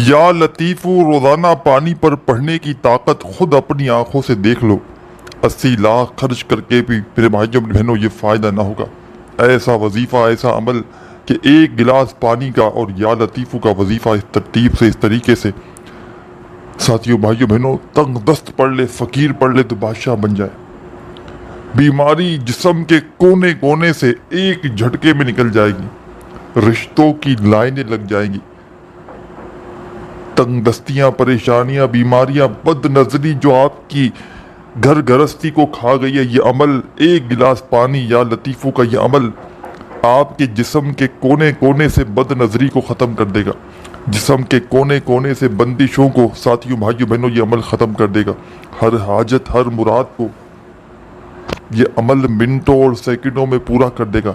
یا لطیفو روزانہ پانی پر پڑھنے کی طاقت خود اپنی آنکھوں سے دیکھ لو۔ 80 لاکھ خرچ کر کے بھی میرے بھائیوں بہنوں یہ فائدہ نہ ہوگا۔ ایسا وظیفہ، ایسا عمل کہ ایک گلاس پانی کا اور یا لطیفو کا وظیفہ اس ترتیب سے، اس طریقے سے ساتھیوں بھائیوں بہنوں تنگ دست پڑھ لے، فقیر پڑھ لے تو بادشاہ بن جائے۔ بیماری جسم کے کونے کونے سے ایک جھٹکے میں نکل جائے گی، رشتوں کی لائنیں لگ جائیں گی۔ تنگ دستیاں، پریشانیاں، بیماریاں، بد نظری جو آپ کی گھر گرستی کو کھا گئی ہے، یہ عمل ایک گلاس پانی یا لطیفوں کا یہ عمل آپ کے جسم کے کونے کونے سے بد نظری کو ختم کر دے گا، جسم کے کونے کونے سے بندشوں کو ساتھیوں بھائیوں بہنوں یہ عمل ختم کر دے گا۔ ہر حاجت، ہر مراد کو یہ عمل منٹوں اور سیکنڈوں میں پورا کر دے گا۔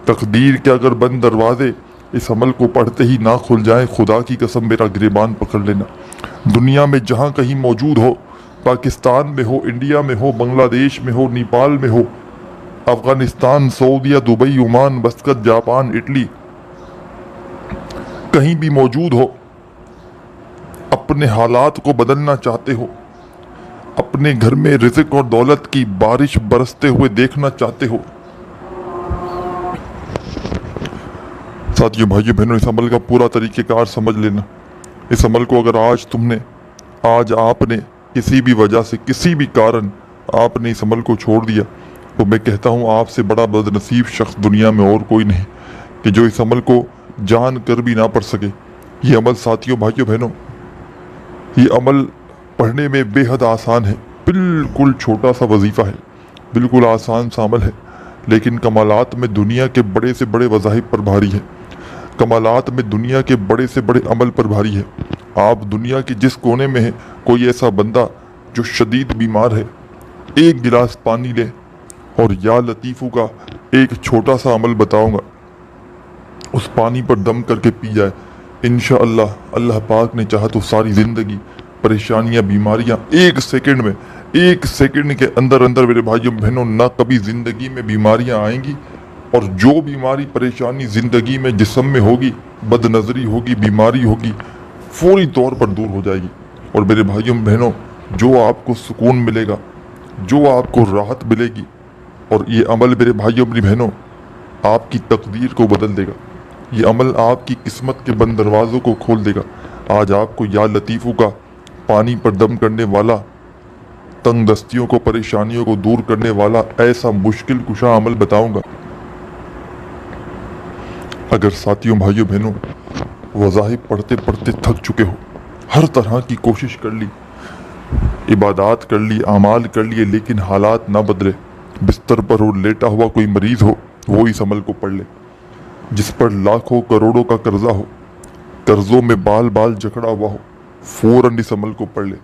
تقدیر کے اگر بند دروازے اس عمل کو پڑھتے ہی نہ کھل جائیں، خدا کی قسم میرا گریبان پکڑ لینا۔ دنیا میں جہاں کہیں موجود ہو، پاکستان میں ہو، انڈیا میں ہو، بنگلہ دیش میں ہو، نیپال میں ہو، افغانستان، سعودیہ، Dubai, Oman, Muscat, Japan, Italy, کہیں بھی موجود ہو، اپنے حالات کو بدلنا چاہتے ہو، اپنے گھر میں رزق اور دولت کی بارش برستے ہوئے دیکھنا چاہتے ہو، ساتھیوں بھائیوں بہنوں اس عمل کا پورا طریقہ کار سمجھ لینا۔ اس عمل کو اگر آج آپ نے کسی بھی وجہ سے، کسی بھی کارن آپ نے اس عمل کو چھوڑ دیا، تو میں کہتا ہوں آپ سے بڑا بد نصیب شخص دنیا میں اور کوئی نہیں کہ جو اس عمل کو جان کر بھی نہ پڑھ سکے۔ یہ عمل ساتھیوں بھائیوں بہنوں، یہ عمل پڑھنے میں بے حد آسان ہے، بالکل چھوٹا سا وظیفہ ہے، بالکل آسان سا عمل ہے، لیکن کمالات میں دنیا کے بڑے سے بڑے وظائف پر بھاری ہے، کمالات میں دنیا کے بڑے سے بڑے عمل پر بھاری ہے۔ آپ دنیا کے جس کونے میں ہیں، کوئی ایسا بندہ جو شدید بیمار ہے، ایک گلاس پانی لے اور یا لطیفوں کا ایک چھوٹا سا عمل بتاؤں گا، اس پانی پر دم کر کے پی جائے، انشاءاللہ اللہ پاک نے چاہا تو ساری زندگی پریشانیاں، بیماریاں ایک سیکنڈ کے اندر میرے بھائیوں بہنوں نہ کبھی زندگی میں بیماریاں آئیں گی، اور جو بیماری پریشانی زندگی میں جسم میں ہوگی، بد نظری ہوگی، بیماری ہوگی، فوری طور پر دور ہو جائے گی۔ اور میرے بھائیوں بہنوں جو آپ کو سکون ملے گا، جو آپ کو راحت ملے گی، اور یہ عمل میرے بھائیوں بہنوں آپ کی تقدیر کو بدل دے گا، یہ عمل آپ کی قسمت کے بند دروازوں کو کھول دے گا۔ آج آپ کو یا لطیفوں کا پانی پر دم کرنے والا، تنگ دستیوں کو، پریشانیوں کو دور کرنے والا ایسا مشکل کشا عمل بتاؤں گا۔ اگر ساتھیوں بھائیوں بہنوں وظائف پڑھتے پڑھتے تھک چکے ہو، ہر طرح کی کوشش کر لی، عبادات کر لی، اعمال کر لیے، لیکن حالات نہ بدلے، بستر پر ہو، لیٹا ہوا کوئی مریض ہو، وہ اس عمل کو پڑھ لے۔ جس پر لاکھوں کروڑوں کا قرضہ ہو، قرضوں میں بال بال جکڑا ہوا ہو، فوراً اس عمل کو پڑھ لے۔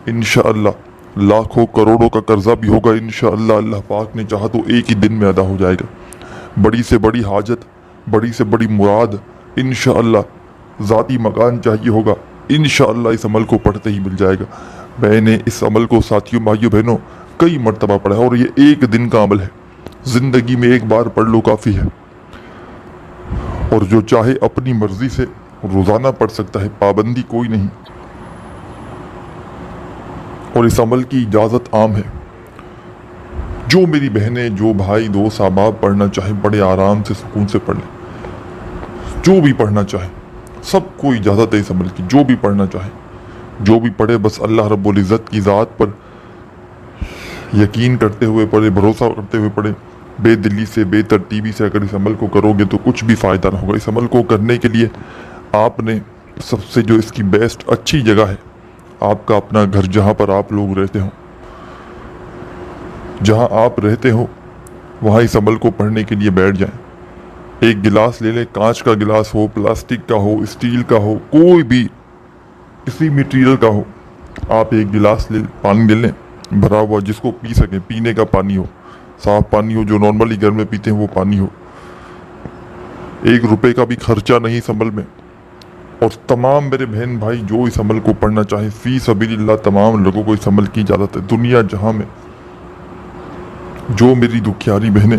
انشاءاللہ لاکھوں کروڑوں کا قرضہ بھی ہوگا، انشاءاللہ اللہ پاک نے چاہا تو ایک ہی دن میں ادا ہو جائے گا۔ بڑی سے بڑی حاجت، بڑی سے بڑی مراد، انشاءاللہ ذاتی مکان چاہیے ہوگا، انشاءاللہ اس عمل کو پڑھتے ہی مل جائے گا۔ میں نے اس عمل کو ساتھیوں بھائیوں بہنوں کئی مرتبہ پڑھا ہے، اور یہ ایک دن کا عمل ہے، زندگی میں ایک بار پڑھ لو کافی ہے، اور جو چاہے اپنی مرضی سے روزانہ پڑھ سکتا ہے، پابندی کوئی نہیں، اور اس عمل کی اجازت عام ہے۔ جو میری بہنیں، جو بھائی، دوست، احباب پڑھنا چاہے بڑے آرام سے، سکون سے پڑھ لیں، جو بھی پڑھنا چاہے، سب کو اجازت ہے اس عمل کی، جو بھی پڑھنا چاہے جو بھی پڑھے، بس اللہ رب العزت کی ذات پر یقین کرتے ہوئے پڑھے، بھروسہ کرتے ہوئے پڑھے، بے دلی سے، بے ترتیبی سے اگر اس عمل کو کرو گے تو کچھ بھی فائدہ نہ ہوگا۔ اس عمل کو کرنے کے لیے آپ نے سب سے جو اس کی بیسٹ اچھی جگہ ہے، آپ کا اپنا گھر، جہاں پر آپ لوگ رہتے ہوں، جہاں آپ رہتے ہو وہاں اس عمل کو پڑھنے کے لیے بیٹھ جائیں۔ ایک گلاس لے لیں، کانچ کا گلاس ہو، پلاسٹک کا ہو، اسٹیل کا ہو، کوئی بھی کسی میٹیریل کا ہو، آپ ایک گلاس پانی لے لیں بھرا ہوا، جس کو پی سکیں، پینے کا پانی ہو، صاف پانی ہو، جو نارملی گھر میں پیتے ہیں وہ پانی ہو۔ 1 روپے کا بھی خرچہ نہیں اس عمل میں، اور تمام میرے بہن بھائی جو اس عمل کو پڑھنا چاہیں، فی سبیل اللہ تمام لوگوں کو اس عمل کی اجازت ہے، دنیا جہاں میں جو میری دکھیاری بہنیں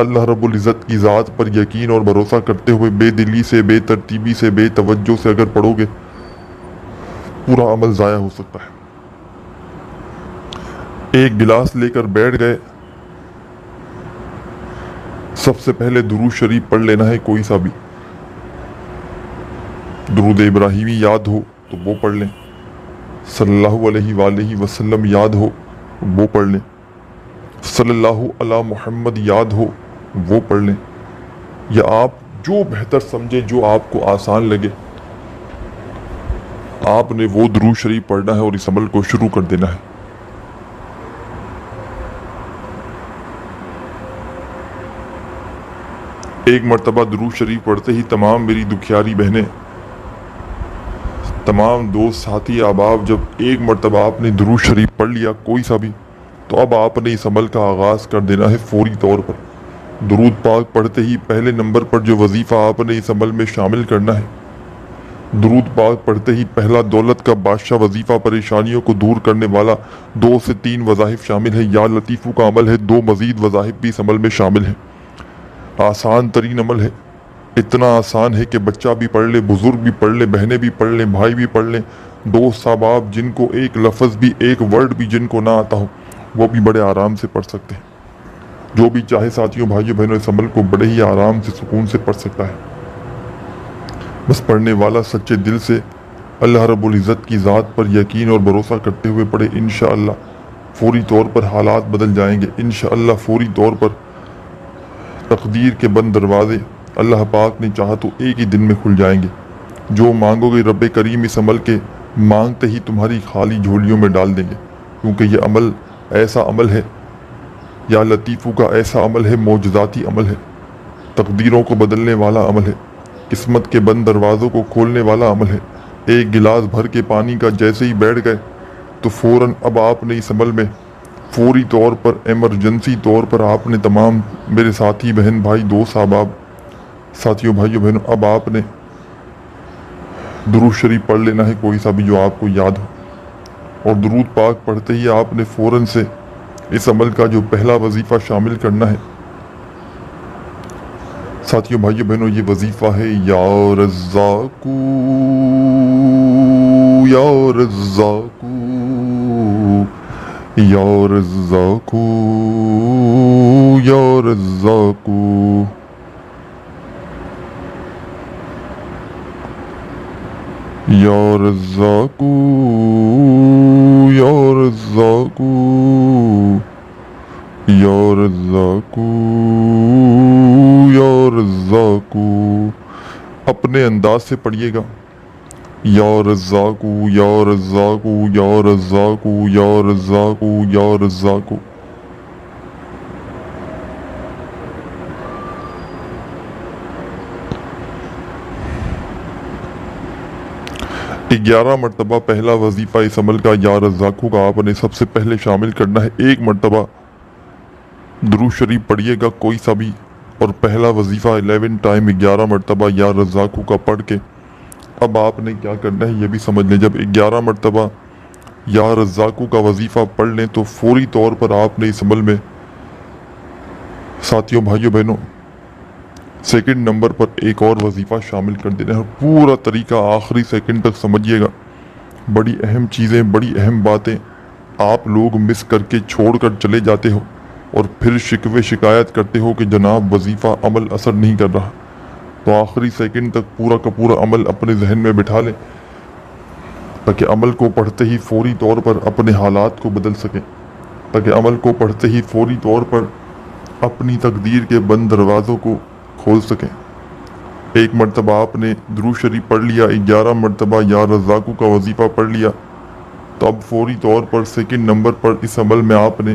اللہ رب العزت کی ذات پر یقین اور بھروسہ کرتے ہوئے بے دلی سے، بے ترتیبی سے، بے توجہ سے اگر پڑھو گے پورا عمل ضائع ہو سکتا ہے۔ ایک گلاس لے کر بیٹھ گئے، سب سے پہلے درود شریف پڑھ لینا ہے، کوئی سا بھی درود ابراہیمی یاد ہو تو وہ پڑھ لیں، صلی اللہ علیہ وآلہ وسلم یاد ہو وہ پڑھ لیں، صلی اللہ علی محمد یاد ہو وہ پڑھ لیں، یا آپ جو بہتر سمجھے، جو آپ کو آسان لگے، آپ نے وہ درود شریف پڑھنا ہے اور اس عمل کو شروع کر دینا ہے۔ ایک مرتبہ درود شریف پڑھتے ہی تمام میری دکھیاری بہنیں، تمام دوست، ساتھی، احباب، جب ایک مرتبہ آپ نے درود شریف پڑھ لیا کوئی سا بھی، تو اب آپ نے اس عمل کا آغاز کر دینا ہے فوری طور پر۔ درود پاک پڑھتے ہی پہلے نمبر پر جو وظیفہ آپ نے اس عمل میں شامل کرنا ہے، درود پاک پڑھتے ہی پہلا دولت کا بادشاہ وظیفہ، پریشانیوں کو دور کرنے والا 2 سے 3 وظائف شامل ہے، یا لطیفو کا عمل ہے، 2 مزید وظائف بھی اس عمل میں شامل ہیں۔ آسان ترین عمل ہے، اتنا آسان ہے کہ بچہ بھی پڑھ لے، بزرگ بھی پڑھ لے، بہنیں بھی پڑھ لیں، بھائی بھی پڑھ لیں، دوست احباب جن کو ایک لفظ بھی، ایک ورڈ بھی جن کو نہ آتا ہو وہ بھی بڑے آرام سے پڑھ سکتے ہیں۔ جو بھی چاہے ساتھیوں، بھائیوں، بہنوں، اس عمل کو بڑے ہی آرام سے، سکون سے پڑھ سکتا ہے۔ بس پڑھنے والا سچے دل سے اللہ رب العزت کی ذات پر یقین اور بھروسہ کرتے ہوئے پڑھے، انشاءاللہ فوری طور پر حالات بدل جائیں گے، انشاءاللہ فوری طور پر تقدیر کے بند دروازے اللہ پاک نے چاہا تو ایک ہی دن میں کھل جائیں گے۔ جو مانگو گے رب کریم اس عمل کے مانگتے ہی تمہاری خالی جھولیوں میں ڈال دیں گے، کیونکہ یہ عمل ایسا عمل ہے، یا لطیفو کا ایسا عمل ہے، معجزاتی عمل ہے، تقدیروں کو بدلنے والا عمل ہے، قسمت کے بند دروازوں کو کھولنے والا عمل ہے۔ ایک گلاس بھر کے پانی کا جیسے ہی بیٹھ گئے تو فوراً اب آپ نے اس عمل میں فوری طور پر، ایمرجنسی طور پر، آپ نے تمام میرے ساتھی، بہن، بھائی، دوست احباب، ساتھیوں، بھائیوں، بہنوں، اب آپ نے درود شریف پڑھ لینا ہے، کوئی سا بھی جو آپ کو یاد ہو، اور درود پاک پڑھتے ہی آپ نے فوراً سے اس عمل کا جو پہلا وظیفہ شامل کرنا ہے۔ ساتھیوں، بھائیوں، بہنوں، یہ وظیفہ ہے یا رزاقو یا رزاقو یا رزاقو یا رزاقو۔ یا رزاقو یا رزاقو یا رزاقو یا رزاقو۔ اپنے انداز سے پڑھیے گا، یا رزاقو یا رزاقو یا رزاقو یا رزاقو یا رزاقو۔ گیارہ مرتبہ پہلا وظیفہ اس عمل کا یا رزاقو کا آپ نے سب سے پہلے شامل کرنا ہے۔ ایک مرتبہ درود شریف پڑھیے گا کوئی سا بھی، اور پہلا وظیفہ 11 ٹائم 11 مرتبہ یا رزاقو کا پڑھ کے اب آپ نے کیا کرنا ہے یہ بھی سمجھ لیں۔ جب 11 مرتبہ یا رزاقو کا وظیفہ پڑھ لیں تو فوری طور پر آپ نے اس عمل میں، ساتھیوں، بھائیوں، بہنوں، سیکنڈ نمبر پر ایک اور وظیفہ شامل کر دینا ہے۔ پورا طریقہ آخری سیکنڈ تک سمجھیے گا، بڑی اہم چیزیں، بڑی اہم باتیں آپ لوگ مس کر کے چھوڑ کر چلے جاتے ہو، اور پھر شکوے شکایت کرتے ہو کہ جناب وظیفہ عمل اثر نہیں کر رہا۔ تو آخری سیکنڈ تک پورا کا پورا عمل اپنے ذہن میں بٹھا لیں، تاکہ عمل کو پڑھتے ہی فوری طور پر اپنے حالات کو بدل سکیں، تاکہ عمل کو پڑھتے ہی فوری طور پر اپنی تقدیر کے بند دروازوں کو کھول سکیں۔ ایک مرتبہ آپ نے درود شریف پڑھ لیا، 11 مرتبہ یا رزاقو کا وظیفہ پڑھ لیا، تو اب فوری طور پر سیکنڈ نمبر پر اس عمل میں آپ نے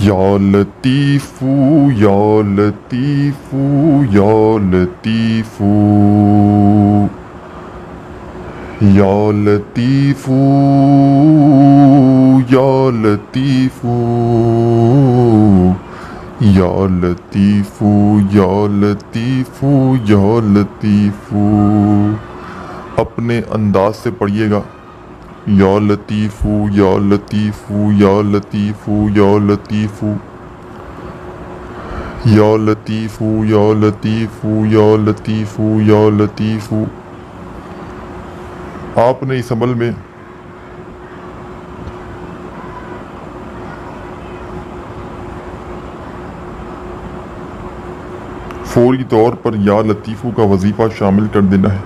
یا لطیفو یا لطیفو یا لطیفو یا لطیفو یا لطیفو یا لطیفو یا لطیفو یا لطیفو۔ اپنے انداز سے پڑھیے گا، یا لطیفو یا لطیفو یا لطیفو یا لطیفو۔ یا لطیفو یا لطیفو یا لطیفو یا لطیفو۔ آپ نے اس عمل میں فوری طور پر یا لطیفو کا وظیفہ شامل کر دینا ہے۔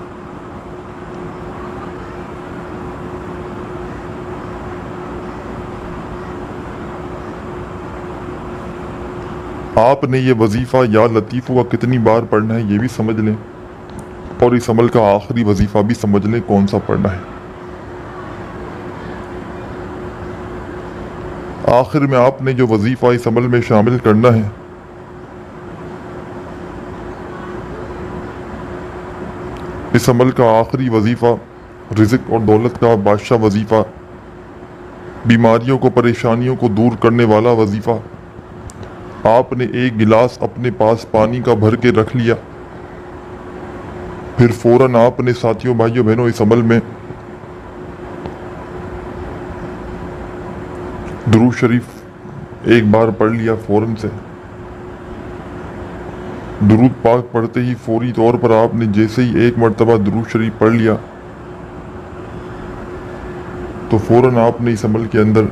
آپ نے یہ وظیفہ یا لطیفو کا کتنی بار پڑھنا ہے یہ بھی سمجھ لیں، اور اس عمل کا آخری وظیفہ بھی سمجھ لیں کون سا پڑھنا ہے۔ آخر میں آپ نے جو وظیفہ اس عمل میں شامل کرنا ہے، اس عمل کا آخری وظیفہ رزق اور دولت کا بادشاہ وظیفہ، بیماریوں کو پریشانیوں کو دور کرنے والا وظیفہ۔ آپ نے ایک گلاس اپنے پاس پانی کا بھر کے رکھ لیا، پھر فوراً آپ نے ساتھیوں بھائیوں بہنوں اس عمل میں درود شریف ایک بار پڑھ لیا۔ فوراً سے درود پاک پڑھتے ہی فوری طور پر آپ نے جیسے ہی ایک مرتبہ درود شریف پڑھ لیا تو فوراً آپ نے اس عمل کے اندر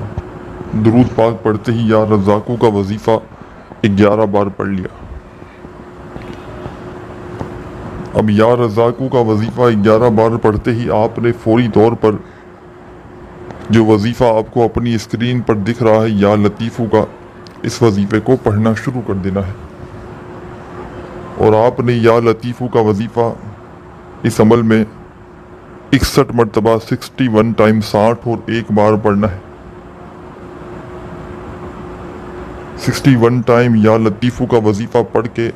درود پاک پڑھتے ہی یا رزاقوں کا وظیفہ 11 بار پڑھ لیا۔ اب یا رزاقوں کا وظیفہ 11 بار پڑھتے ہی آپ نے فوری طور پر جو وظیفہ آپ کو اپنی اسکرین پر دکھ رہا ہے یا لطیفو کا، اس وظیفے کو پڑھنا شروع کر دینا ہے۔ اور آپ نے یا لطیفو کا وظیفہ اس عمل میں 61 مرتبہ 61 ٹائم 60 اور 1 بار پڑھنا ہے۔ 61 ٹائم یا لطیفو کا وظیفہ پڑھ کے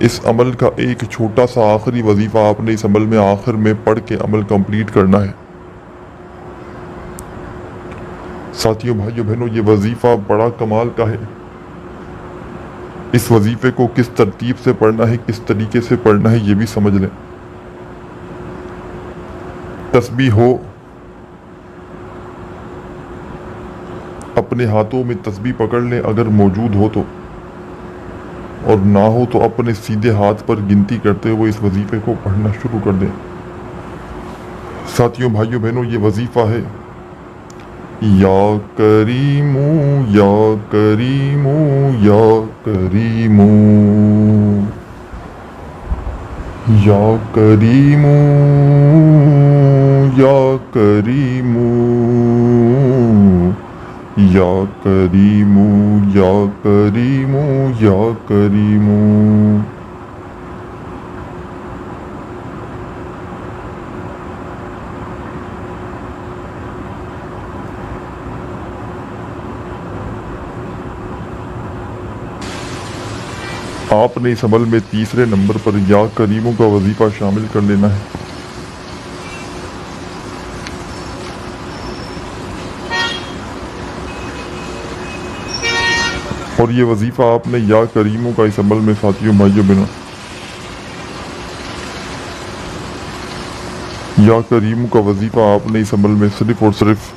اس عمل کا ایک چھوٹا سا آخری وظیفہ آپ نے اس عمل میں آخر میں پڑھ کے عمل کمپلیٹ کرنا ہے۔ ساتھیوں بھائیوں بہنوں، یہ وظیفہ بڑا کمال کا ہے۔ اس وظیفے کو کس ترتیب سے پڑھنا ہے، کس طریقے سے پڑھنا ہے یہ بھی سمجھ لیں۔ تسبیح ہو، اپنے ہاتھوں میں تسبیح پکڑ لیں اگر موجود ہو تو، اور نہ ہو تو اپنے سیدھے ہاتھ پر گنتی کرتے ہوئے اس وظیفے کو پڑھنا شروع کر دیں۔ ساتھیوں بھائیوں بہنوں، یہ وظیفہ ہے یا کریمو یا کریمو یا کریمو یا کریمو یا کریمو یا کریمو یا کریمو یا کریمو۔ آپ نے اس عمل میں تیسرے نمبر پر یا کریموں کا وظیفہ شامل کر لینا ہے۔ اور یہ وظیفہ آپ نے یا کریموں کا اس عمل میں ساتھیوں بھائیوں بہنوں یا کریموں کا وظیفہ آپ نے اس عمل میں صرف اور صرف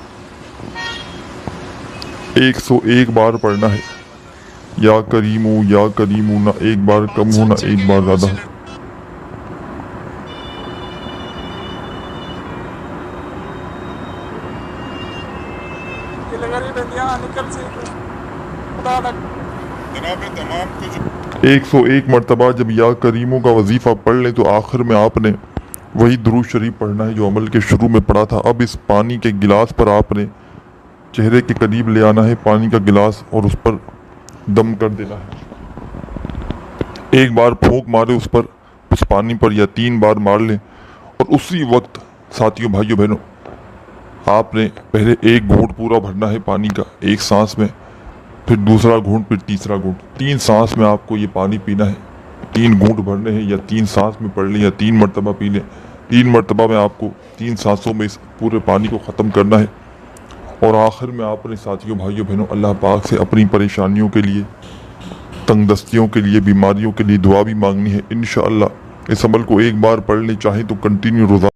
101 بار پڑھنا ہے۔ یا کریمو یا کریمو، نہ ایک بار کم ہو نہ ایک بار زیادہ ہو۔ تمام کچھ 101 مرتبہ جب یا کریموں کا وظیفہ پڑھ لیں تو آخر میں آپ نے وہی درود شریف پڑھنا ہے جو عمل کے شروع میں پڑھا تھا۔ اب اس پانی کے گلاس پر آپ نے چہرے کے قریب لے آنا ہے پانی کا گلاس اور اس پر دم کر دینا ہے۔ ایک بار پھونک مارے اس پانی پر یا 3 بار مار لیں، اور اسی وقت ساتھیوں بھائیوں بہنوں آپ نے پہلے ایک گھونٹ پورا بھرنا ہے پانی کا ایک سانس میں، پھر دوسرا گھونٹ، پھر تیسرا گھونٹ۔ 3 سانس میں آپ کو یہ پانی پینا ہے۔ 3 گھونٹ بھرنے ہیں، یا 3 سانس میں پڑھ لیں یا 3 مرتبہ پی لیں۔ 3 مرتبہ میں آپ کو 3 سانسوں میں اس پورے پانی کو ختم کرنا ہے۔ اور آخر میں آپ نے ساتھیوں بھائیوں بہنوں اللہ پاک سے اپنی پریشانیوں کے لیے، تنگ دستیوں کے لیے، بیماریوں کے لیے دعا بھی مانگنی ہے۔ انشاءاللہ اس عمل کو ایک بار پڑھ لیں، چاہیں تو کنٹینیو روزانہ